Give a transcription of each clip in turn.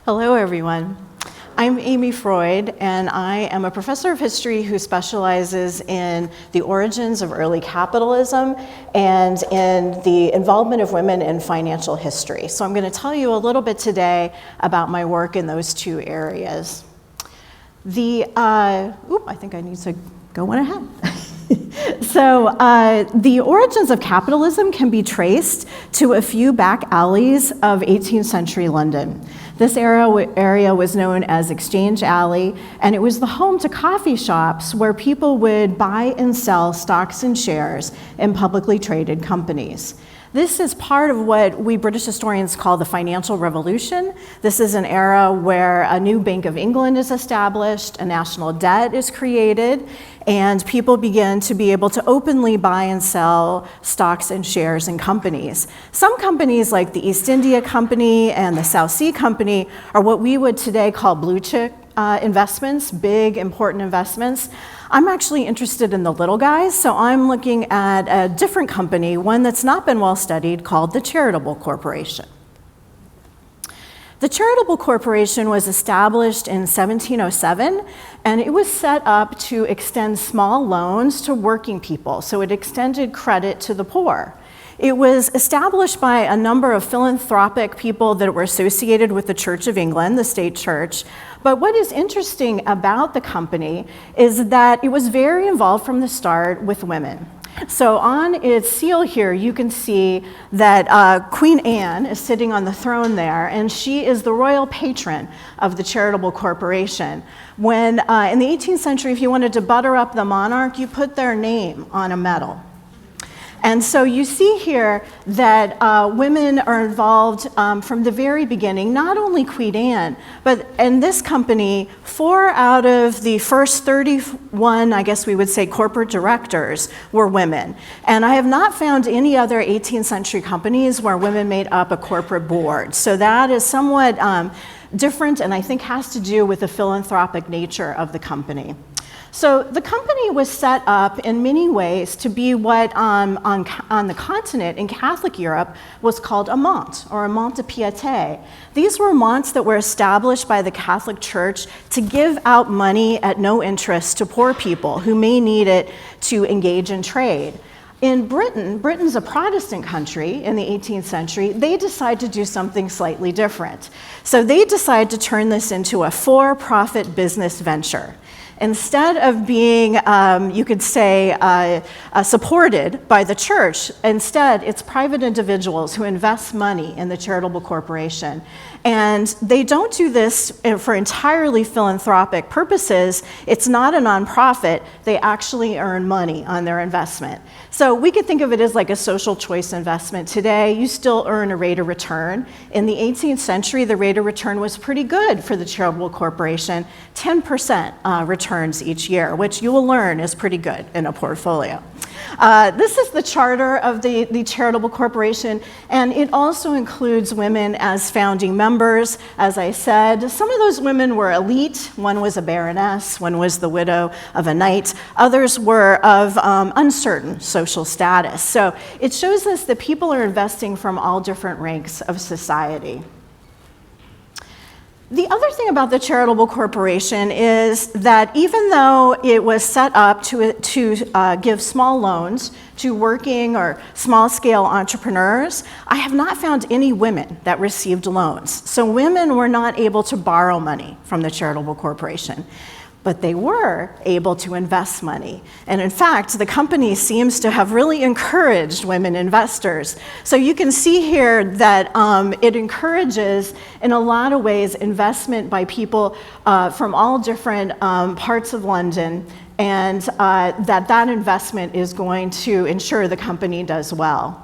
Hello, everyone. I'm Amy Froide, and I am a professor of history who specializes in the origins of early capitalism and in the involvement of women in financial history. So I'm going to tell you a little bit today about my work in those two areas. I think I need to go one ahead. So the origins of capitalism can be traced to a few back alleys of 18th century London. This area was known as Exchange Alley, and it was the home to coffee shops where people would buy and sell stocks and shares in publicly traded companies. This is part of what we British historians call the financial revolution. This is an era where a new Bank of England is established, a national debt is created, and people begin to be able to openly buy and sell stocks and shares in companies. Some companies like the East India Company and the South Sea Company are what we would today call blue chip investments, big, important investments. I'm actually interested in the little guys, so I'm looking at a different company, one that's not been well studied, called the Charitable Corporation. The Charitable Corporation was established in 1707, and it was set up to extend small loans to working people, so it extended credit to the poor. It was established by a number of philanthropic people that were associated with the Church of England, the state church. But what is interesting about the company is that it was very involved from the start with women. So on its seal here, you can see that Queen Anne is sitting on the throne there, and she is the royal patron of the Charitable Corporation. When in the 18th century, if you wanted to butter up the monarch, you put their name on a medal. And so you see here that women are involved from the very beginning, not only Queen Anne, but in this company, 4 out of the first 31, I guess we would say, corporate directors were women. And I have not found any other 18th century companies where women made up a corporate board. So that is somewhat different, and I think has to do with the philanthropic nature of the company. So the company was set up in many ways to be what on the continent in Catholic Europe was called a mont, or a mont-de-piété. These were monts that were established by the Catholic Church to give out money at no interest to poor people who may need it to engage in trade. In Britain's a Protestant country in the 18th century, they decide to do something slightly different. So they decide to turn this into a for-profit business venture. Instead of being, you could say, supported by the church, instead it's private individuals who invest money in the Charitable Corporation. And they don't do this for entirely philanthropic purposes. It's not a nonprofit. They actually earn money on their investment. So we could think of it as like a social choice investment. Today, you still earn a rate of return. In the 18th century, the rate of return was pretty good for the Charitable Corporation, 10% returns each year, which you will learn is pretty good in a portfolio. This is the charter of the Charitable Corporation, and it also includes women as founding members. As I said, some of those women were elite. One was a baroness, one was the widow of a knight. Others were of uncertain social status. So it shows us that people are investing from all different ranks of society. The other thing about the Charitable Corporation is that even though it was set up to give small loans to working or small-scale entrepreneurs, I have not found any women that received loans. So women were not able to borrow money from the Charitable Corporation, but they were able to invest money. And in fact, the company seems to have really encouraged women investors. So you can see here that it encourages, in a lot of ways, investment by people from all different parts of London, and that investment is going to ensure the company does well.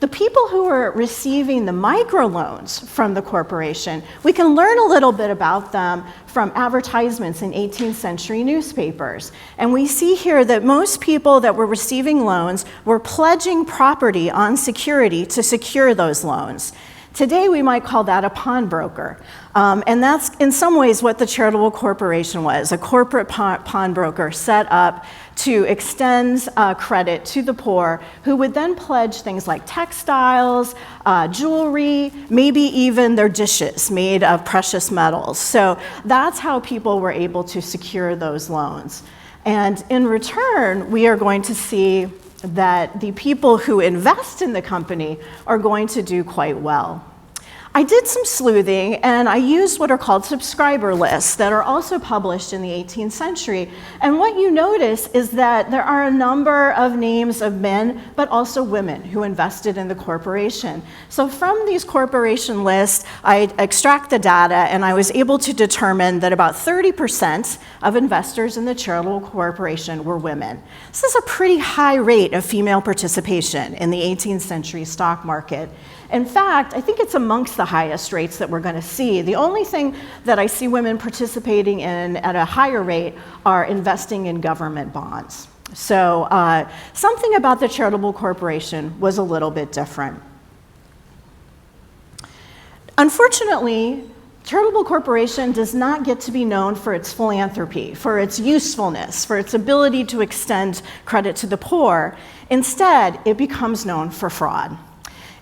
The people who are receiving the microloans from the corporation, we can learn a little bit about them from advertisements in 18th century newspapers. And we see here that most people that were receiving loans were pledging property on security to secure those loans. Today, we might call that a pawnbroker. And that's in some ways what the charitable corporation was, a corporate pawnbroker set up to extend credit to the poor, who would then pledge things like textiles, jewelry, maybe even their dishes made of precious metals. So that's how people were able to secure those loans. And in return, we are going to see that the people who invest in the company are going to do quite well. I did some sleuthing, and I used what are called subscriber lists that are also published in the 18th century. And what you notice is that there are a number of names of men, but also women who invested in the corporation. So from these corporation lists, I extract the data, and I was able to determine that about 30% of investors in the charitable corporation were women. This is a pretty high rate of female participation in the 18th century stock market. In fact, I think it's amongst the highest rates that we're going to see. The only thing that I see women participating in at a higher rate are investing in government bonds. So something about the charitable corporation was a little bit different. Unfortunately, charitable corporation does not get to be known for its philanthropy, for its usefulness, for its ability to extend credit to the poor. Instead, it becomes known for fraud.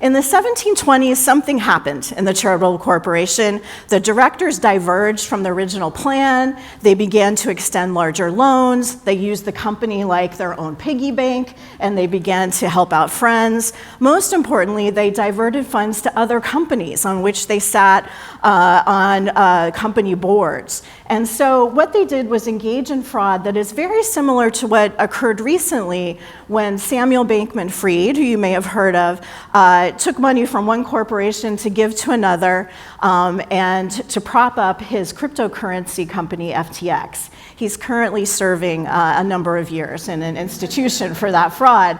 In the 1720s, something happened in the charitable corporation. The directors diverged from the original plan. They began to extend larger loans. They used the company like their own piggy bank, and they began to help out friends. Most importantly, they diverted funds to other companies on which they sat on company boards. And so what they did was engage in fraud that is very similar to what occurred recently when Samuel Bankman-Fried, who you may have heard of, took money from one corporation to give to another and to prop up his cryptocurrency company, FTX. He's currently serving a number of years in an institution for that fraud.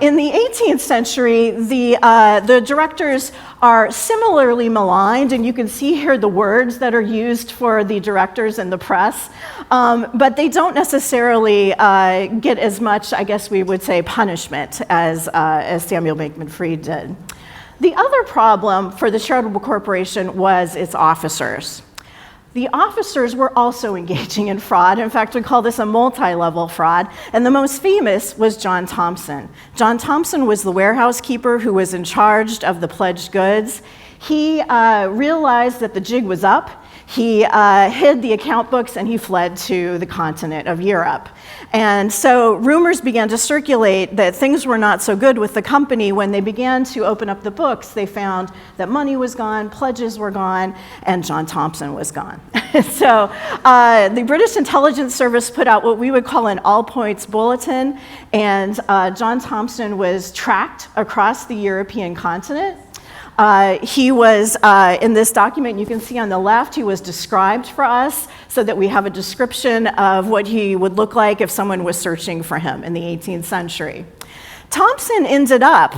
In the 18th century, the directors are similarly maligned, and you can see here the words that are used for the directors in the press, but they don't necessarily get as much, I guess we would say, punishment as Samuel Bankman-Fried did. The other problem for the charitable corporation was its officers. The officers were also engaging in fraud. In fact, we call this a multi-level fraud. And the most famous was John Thompson. John Thompson was the warehouse keeper who was in charge of the pledged goods. He realized that the jig was up. He hid the account books and he fled to the continent of Europe. And so rumors began to circulate that things were not so good with the company. When they began to open up the books, they found that money was gone, pledges were gone, and John Thompson was gone. So the British Intelligence Service put out what we would call an all-points bulletin, and John Thompson was tracked across the European continent. He was, in this document you can see on the left, he was described for us so that we have a description of what he would look like if someone was searching for him in the 18th century. Thompson ended up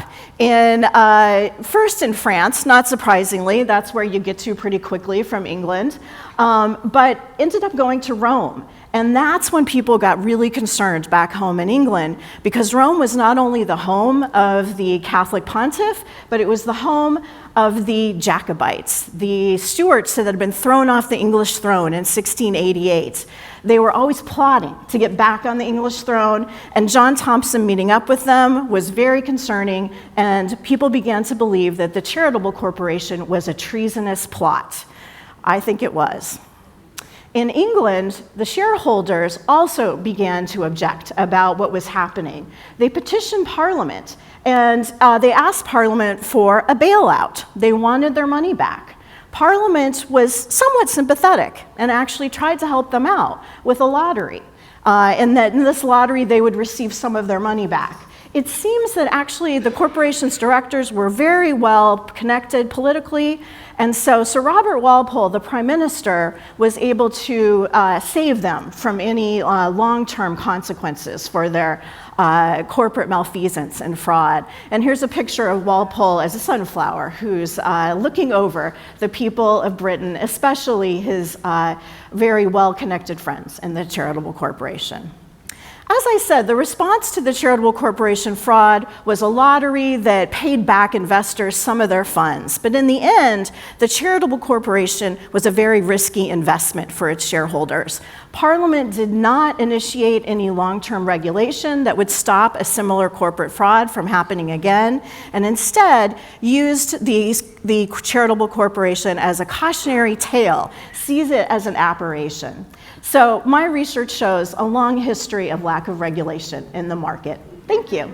first in France, not surprisingly, that's where you get to pretty quickly from England, but ended up going to Rome. And that's when people got really concerned back home in England, because Rome was not only the home of the Catholic pontiff, but it was the home of the Jacobites, the Stuarts that had been thrown off the English throne in 1688. They were always plotting to get back on the English throne, and John Thompson meeting up with them was very concerning, and people began to believe that the charitable corporation was a treasonous plot. I think it was. In England, the shareholders also began to object about what was happening. They petitioned Parliament, and they asked Parliament for a bailout. They wanted their money back. Parliament was somewhat sympathetic and actually tried to help them out with a lottery, and that in this lottery they would receive some of their money back. It seems that actually the corporation's directors were very well connected politically, and so Sir Robert Walpole, the Prime Minister, was able to save them from any long-term consequences for their corporate malfeasance and fraud. And here's a picture of Walpole as a sunflower who's looking over the people of Britain, especially his very well-connected friends in the charitable corporation. As I said, the response to the charitable corporation fraud was a lottery that paid back investors some of their funds. But in the end, the charitable corporation was a very risky investment for its shareholders. Parliament did not initiate any long-term regulation that would stop a similar corporate fraud from happening again, and instead used the charitable corporation as a cautionary tale, sees it as an aberration. So my research shows a long history of lack of regulation in the market. Thank you.